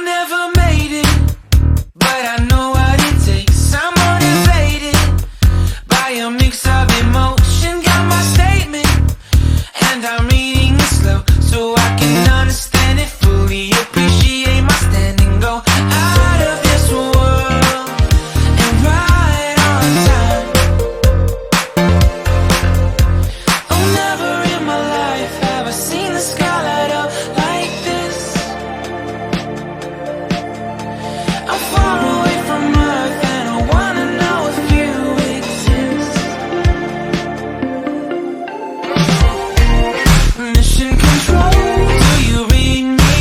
never made it, but I know what it takes. I'm motivated by a mix of emotion. Got my statement, and I'm reading it slow so I can understand it fully. Appreciate my standing, go out of this world and right on time. Oh, never in my life have I seen the sky light up like this. I'm far away from Earth and I wanna know if you exist. Mission control, do you read me?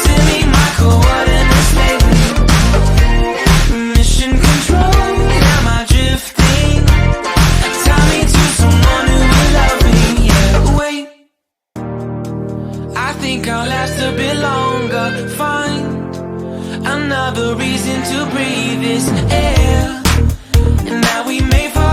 Send me my coordinates lately. Mission control, am I drifting? Tie me to someone who will love me. Yeah, wait, I think I'll last a bit longer. Find another reason to breathe this air, and now we may fall